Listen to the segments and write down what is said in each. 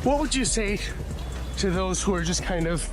What would you say to those who are just kind of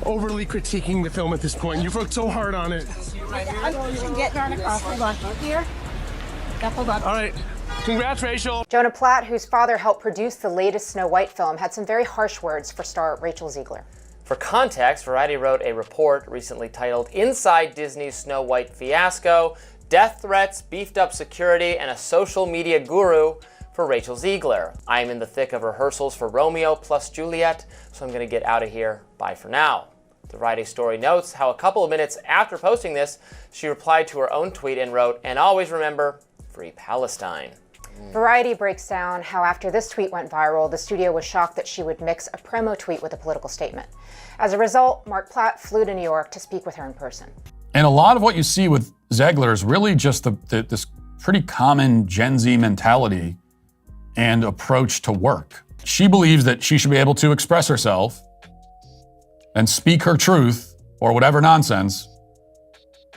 overly critiquing the film at this point? You've worked so hard on it. I'm getting on across. Hold on. Here. Yep, hold on. All right. Congrats, Rachel. Jonah Platt, whose father helped produce the latest Snow White film, had some very harsh words for star Rachel Zegler. For context, Variety wrote a report recently titled Inside Disney's Snow White Fiasco, Death Threats, Beefed Up Security, and a Social Media Guru for Rachel Zegler. I am in the thick of rehearsals for Romeo plus Juliet, so I'm going to get out of here. Bye for now. The Variety story notes how a couple of minutes after posting this, she replied to her own tweet and wrote, "And always remember, free Palestine." Variety breaks down how after this tweet went viral, the studio was shocked that she would mix a promo tweet with a political statement. As a result, Mark Platt flew to New York to speak with her in person. And a lot of what you see with Zegler is really just this pretty common Gen Z mentality and approach to work. She believes that she should be able to express herself and speak her truth or whatever nonsense,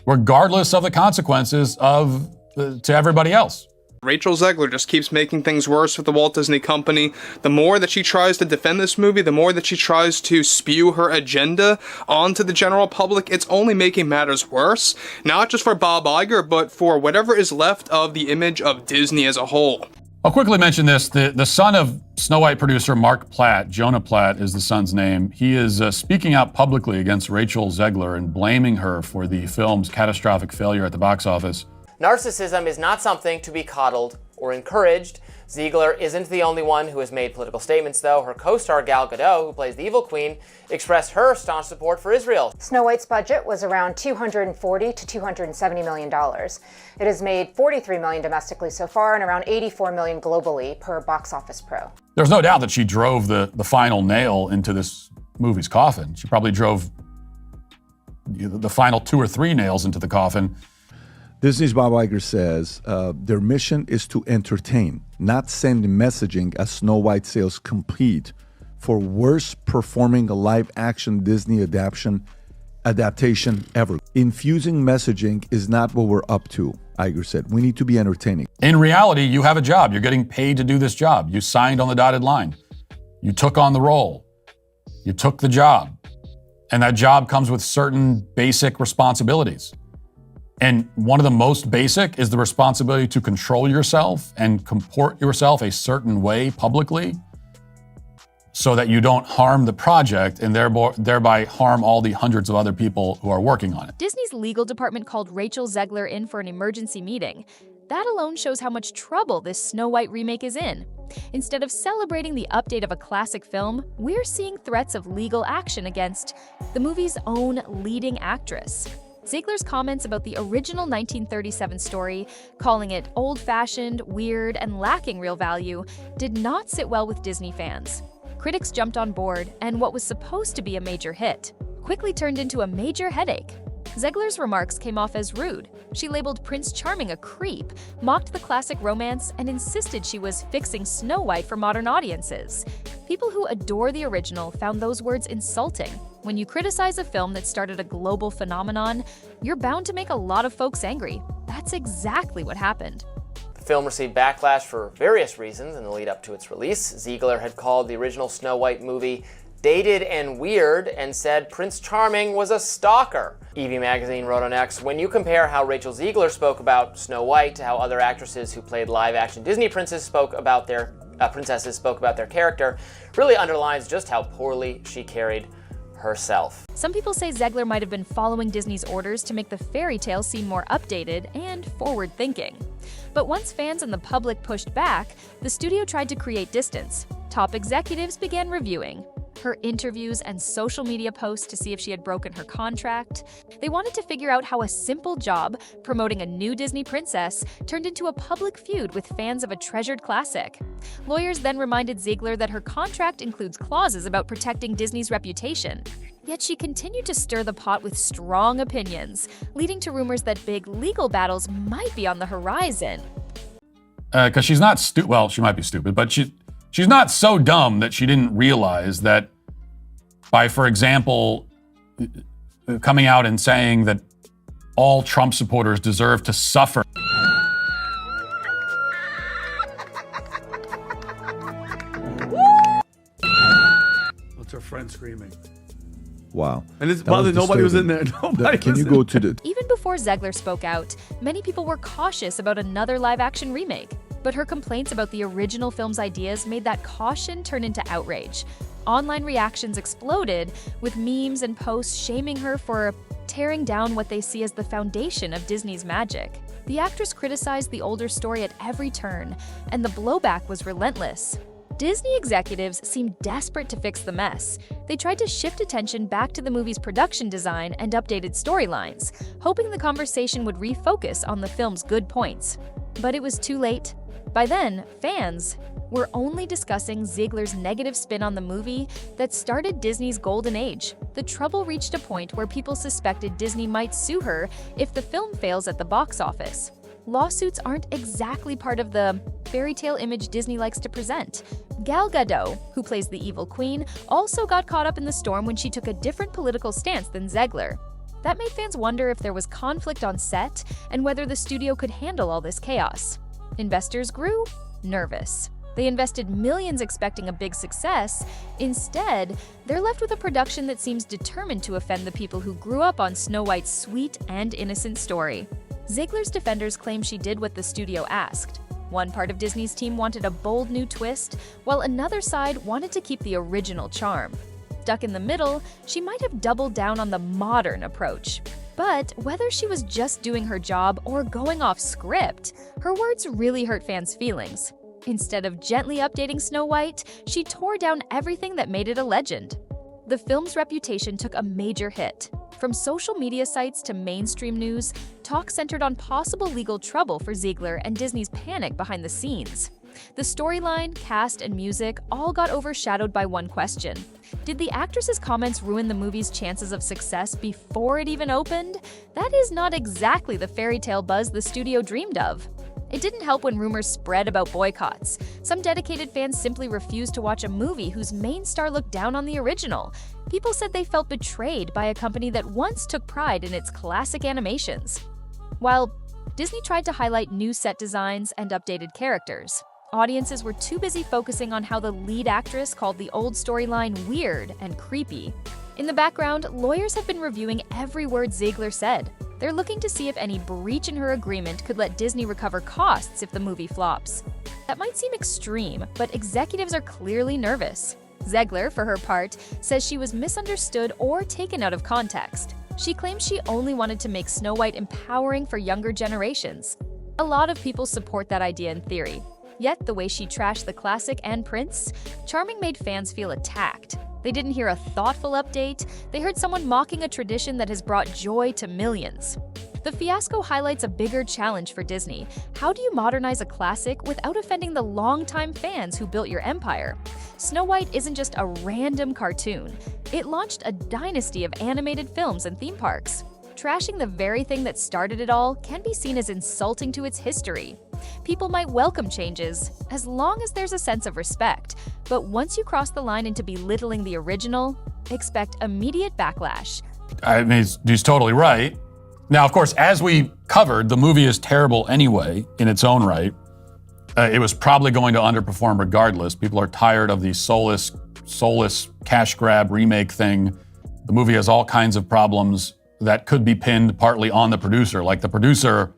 regardless of the consequences to everybody else. Rachel Zegler just keeps making things worse with the Walt Disney Company. The more that she tries to defend this movie, the more that she tries to spew her agenda onto the general public, it's only making matters worse. Not just for Bob Iger, but for whatever is left of the image of Disney as a whole. I'll quickly mention this. The son of Snow White producer Mark Platt, Jonah Platt is the son's name. He is speaking out publicly against Rachel Zegler and blaming her for the film's catastrophic failure at the box office. Narcissism is not something to be coddled or encouraged. Zegler isn't the only one who has made political statements, though. Her co-star Gal Gadot, who plays the evil queen, expressed her staunch support for Israel. Snow White's budget was around $240 to $270 million. It has made $43 million domestically so far and around $84 million globally per Box Office Pro. There's no doubt that she drove the final nail into this movie's coffin. She probably drove the final 2 or 3 nails into the coffin. Disney's Bob Iger says their mission is to entertain, not send messaging as Snow White sales compete for worst performing live-action Disney adaptation ever. Infusing messaging is not what we're up to, Iger said. We need to be entertaining. In reality, you have a job. You're getting paid to do this job. You signed on the dotted line. You took on the role. You took the job. And that job comes with certain basic responsibilities. And one of the most basic is the responsibility to control yourself and comport yourself a certain way publicly so that you don't harm the project and thereby harm all the hundreds of other people who are working on it. Disney's legal department called Rachel Zegler in for an emergency meeting. That alone shows how much trouble this Snow White remake is in. Instead of celebrating the update of a classic film, we're seeing threats of legal action against the movie's own leading actress. Zegler's comments about the original 1937 story, calling it old-fashioned, weird, and lacking real value, did not sit well with Disney fans. Critics jumped on board, and what was supposed to be a major hit quickly turned into a major headache. Zegler's remarks came off as rude. She labeled Prince Charming a creep, mocked the classic romance, and insisted she was fixing Snow White for modern audiences. People who adore the original found those words insulting. When you criticize a film that started a global phenomenon, you're bound to make a lot of folks angry. That's exactly what happened. The film received backlash for various reasons in the lead up to its release. Zegler had called the original Snow White movie dated and weird and said Prince Charming was a stalker. Evie Magazine wrote on X, when you compare how Rachel Zegler spoke about Snow White to how other actresses who played live-action Disney princesses spoke about their character, really underlines just how poorly she carried herself. Some people say Zegler might have been following Disney's orders to make the fairy tale seem more updated and forward-thinking. But once fans and the public pushed back, the studio tried to create distance. Top executives began reviewing her interviews and social media posts to see if she had broken her contract. They wanted to figure out how a simple job promoting a new Disney princess turned into a public feud with fans of a treasured classic. Lawyers then reminded Zegler that her contract includes clauses about protecting Disney's reputation. Yet she continued to stir the pot with strong opinions, leading to rumors that big legal battles might be on the horizon. Because she's not well, she might be stupid, but she's not so dumb that she didn't realize that by, for example, coming out and saying that all Trump supporters deserve to suffer. to her friend screaming. Wow. And it's, That by the way, nobody was in disturbing. there. Nobody Can was you in go to the... Even before Zegler spoke out, many people were cautious about another live-action remake. But her complaints about the original film's ideas made that caution turn into outrage. Online reactions exploded, with memes and posts shaming her for tearing down what they see as the foundation of Disney's magic. The actress criticized the older story at every turn, and the blowback was relentless. Disney executives seemed desperate to fix the mess. They tried to shift attention back to the movie's production design and updated storylines, hoping the conversation would refocus on the film's good points. But it was too late. By then, fans were only discussing Zegler's negative spin on the movie that started Disney's golden age. The trouble reached a point where people suspected Disney might sue her if the film fails at the box office. Lawsuits aren't exactly part of the fairy tale image Disney likes to present. Gal Gadot, who plays the evil queen, also got caught up in the storm when she took a different political stance than Zegler. That made fans wonder if there was conflict on set and whether the studio could handle all this chaos. Investors grew nervous. They invested millions expecting a big success. Instead, they're left with a production that seems determined to offend the people who grew up on Snow White's sweet and innocent story. Zegler's defenders claim she did what the studio asked. One part of Disney's team wanted a bold new twist, while another side wanted to keep the original charm. Stuck in the middle, she might have doubled down on the modern approach. But whether she was just doing her job or going off script, her words really hurt fans' feelings. Instead of gently updating Snow White, she tore down everything that made it a legend. The film's reputation took a major hit. From social media sites to mainstream news, talk centered on possible legal trouble for Zegler and Disney's panic behind the scenes. The storyline, cast, and music all got overshadowed by one question. Did the actress's comments ruin the movie's chances of success before it even opened? That is not exactly the fairy tale buzz the studio dreamed of. It didn't help when rumors spread about boycotts. Some dedicated fans simply refused to watch a movie whose main star looked down on the original. People said they felt betrayed by a company that once took pride in its classic animations. While Disney tried to highlight new set designs and updated characters, audiences were too busy focusing on how the lead actress called the old storyline weird and creepy. In the background, lawyers have been reviewing every word Zegler said. They're looking to see if any breach in her agreement could let Disney recover costs if the movie flops. That might seem extreme, but executives are clearly nervous. Zegler, for her part, says she was misunderstood or taken out of context. She claims she only wanted to make Snow White empowering for younger generations. A lot of people support that idea in theory. Yet, the way she trashed the classic and Prince, Charming made fans feel attacked. They didn't hear a thoughtful update, they heard someone mocking a tradition that has brought joy to millions. The fiasco highlights a bigger challenge for Disney. How do you modernize a classic without offending the longtime fans who built your empire? Snow White isn't just a random cartoon. It launched a dynasty of animated films and theme parks. Trashing the very thing that started it all can be seen as insulting to its history. People might welcome changes, as long as there's a sense of respect. But once you cross the line into belittling the original, expect immediate backlash. I mean, he's totally right. Now, of course, as we covered, the movie is terrible anyway in its own right. It was probably going to underperform regardless. People are tired of the soulless cash grab remake thing. The movie has all kinds of problems that could be pinned partly on the producer. Like the producer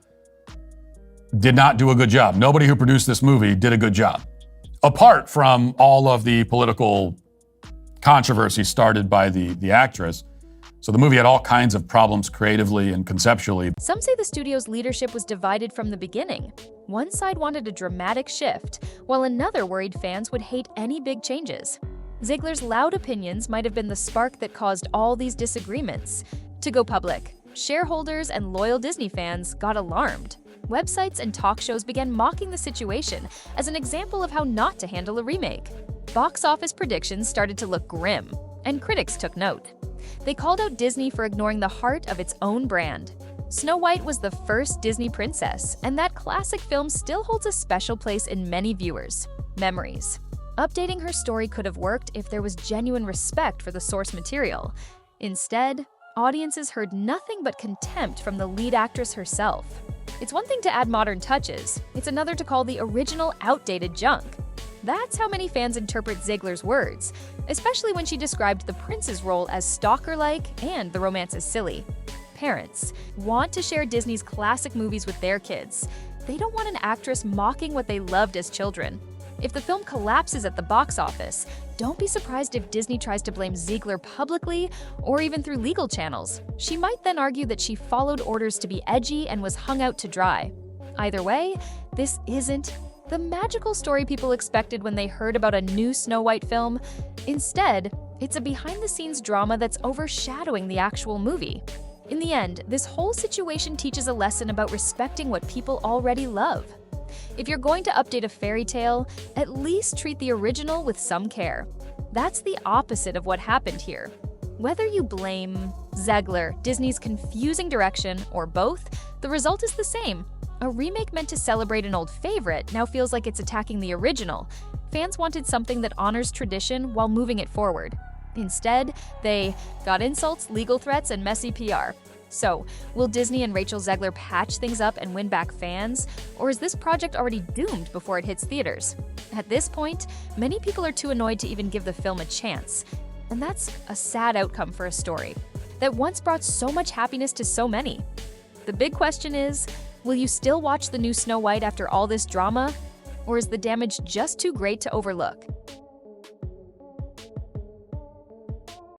did not do a good job. Nobody who produced this movie did a good job. Apart from all of the political controversy started by the actress. So the movie had all kinds of problems creatively and conceptually. Some say the studio's leadership was divided from the beginning. One side wanted a dramatic shift, while another worried fans would hate any big changes. Zegler's loud opinions might have been the spark that caused all these disagreements to go public. Shareholders and loyal Disney fans got alarmed. Websites and talk shows began mocking the situation as an example of how not to handle a remake. Box office predictions started to look grim, and critics took note. They called out Disney for ignoring the heart of its own brand. Snow White was the first Disney princess, and that classic film still holds a special place in many viewers' memories. Updating her story could have worked if there was genuine respect for the source material. Instead, audiences heard nothing but contempt from the lead actress herself. It's one thing to add modern touches, it's another to call the original outdated junk. That's how many fans interpret Zegler's words, especially when she described the prince's role as stalker-like and the romance as silly. Parents want to share Disney's classic movies with their kids. They don't want an actress mocking what they loved as children. If the film collapses at the box office, don't be surprised if Disney tries to blame Zegler publicly or even through legal channels. She might then argue that she followed orders to be edgy and was hung out to dry. Either way, this isn't the magical story people expected when they heard about a new Snow White film. Instead, it's a behind-the-scenes drama that's overshadowing the actual movie. In the end, this whole situation teaches a lesson about respecting what people already love. If you're going to update a fairy tale, at least treat the original with some care. That's the opposite of what happened here. Whether you blame Zegler, Disney's confusing direction, or both, the result is the same. A remake meant to celebrate an old favorite now feels like it's attacking the original. Fans wanted something that honors tradition while moving it forward. Instead, they got insults, legal threats, and messy PR. So, will Disney and Rachel Zegler patch things up and win back fans? Or is this project already doomed before it hits theaters? At this point, many people are too annoyed to even give the film a chance. And that's a sad outcome for a story that once brought so much happiness to so many. The big question is, will you still watch the new Snow White after all this drama? Or is the damage just too great to overlook?